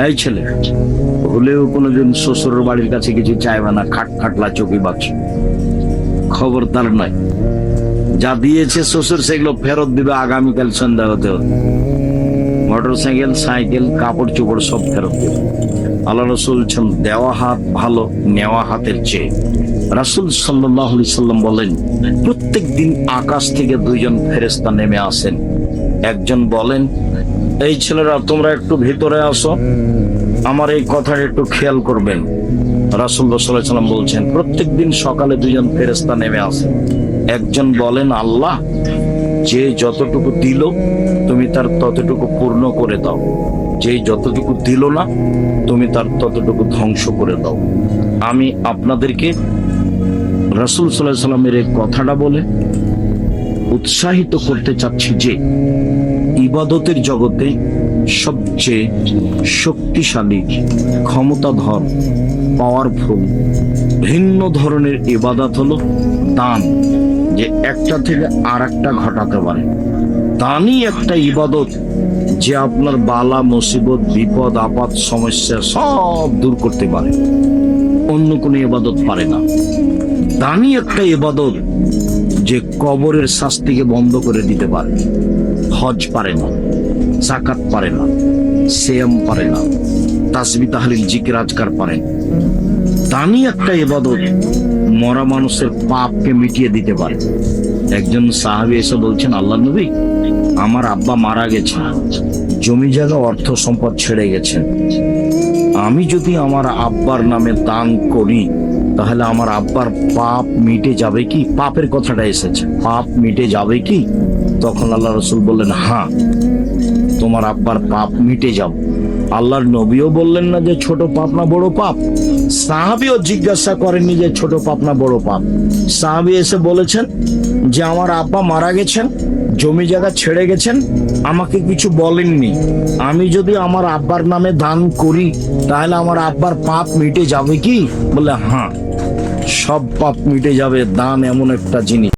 এই ছেলে ভুলেও কোনোদিন শ্বশুরের বাড়ির কাছে কিছু চাইবে না, খাটলা চকি বাক্স, খবরদার নয়। যা দিয়েছে শ্বশুর সেগুলো ফেরত দিবে আগামীকাল সন্ধ্যা হতে হতে। মোটরসাইকেল, সাইকেল, কাপড় চোপড় সব ফেরত দিবে। আল্লাহ রাসূল বলছেন, দেওয়া হাত ভালো নেওয়া হাতের চেয়ে। রাসূল সাল্লাল্লাহু আলাইহি সাল্লাম বলেন, প্রত্যেক দিন আকাশ থেকে দুইজন ফেরেশতা নেমে আসেন। একজন বলেন, এই ছেলেরা তোমরা একটু ভিতরে আসো, আমার এই কথাটা একটু খেয়াল করবেন। রাসূলুল্লাহ সাল্লাল্লাহু আলাইহি সাল্লাম বলছেন, প্রত্যেক দিন সকালে দুইজন ফেরেশতা নেমে আসেন। একজন বলেন, আল্লাহ, যে যতটুকু দিল তুমি তার ততটুকু পূর্ণ করে দাও, যে যতটুকু দিল না তুমি তার ততটুকু ধ্বংস করে দাও। আমি আপনাদেরকে রাসূল সাল্লাল্লাহু আলাইহি সাল্লামের এই কথাটা বলে উৎসাহিত করতে চাচ্ছি যে ইবাদতের জগতে সবচেয়ে শক্তিশালী, ক্ষমতাধর, পাওয়ারফুল ভিন্ন ধরনের ইবাদত হলো দান, যে একটা থেকে আর একটা ঘটাতে পারে। দানই একটা ইবাদত যে আপনার বালা মুসিবত, বিপদ আপদ, সমস্যা সব দূর করতে পারে, অন্য কোনো ইবাদত পারে না। দানই একটা ইবাদত যে কবরের শাস্তিকে বন্ধ করে দিতে পারে। হজ পারে না, যাকাত পারে না, সিয়াম পারে না, তাসবিহ তাহলিল জিকির আজকার পারে না। দানই একটা ইবাদত মরা মানুষের পাপকে মিটিয়ে দিতে পারে। একজন সাহাবী এসে বলছেন, আল্লাহর নবী, আমার আব্বা মারা গেছেন, জমি জায়গা অর্থ সম্পদ ছেড়ে গেছেন, আমি যদি আমার আব্বার নামে দান করি তাহলে আমার আব্বার পাপ মিটে যাবে কি? পাপের কথাটা এসেছে, পাপ মিটে যাবে কি? তখন আল্লাহ রাসূল বললেন, হ্যাঁ, তোমার আব্বার পাপ মিটে যাবে। আল্লাহর নবীও বললেন না যে ছোট পাপ না বড় পাপ, সাহাবীও জিজ্ঞাসা করেননি যে ছোট পাপ না বড় পাপ। সাহাবী এসে বলেছেন যে আমার আব্বা মারা গেছেন, জমি জায়গা ছেড়ে গেছেন, আমাকে কিছু বলেননি, আমি যদি আমার আব্বার নামে দান করি তাহলে আমার আব্বার পাপ মিটে যাবে কি? বলে হ্যাঁ, সব পাপ মিটে যাবে। দান এমন একটা জিনিস।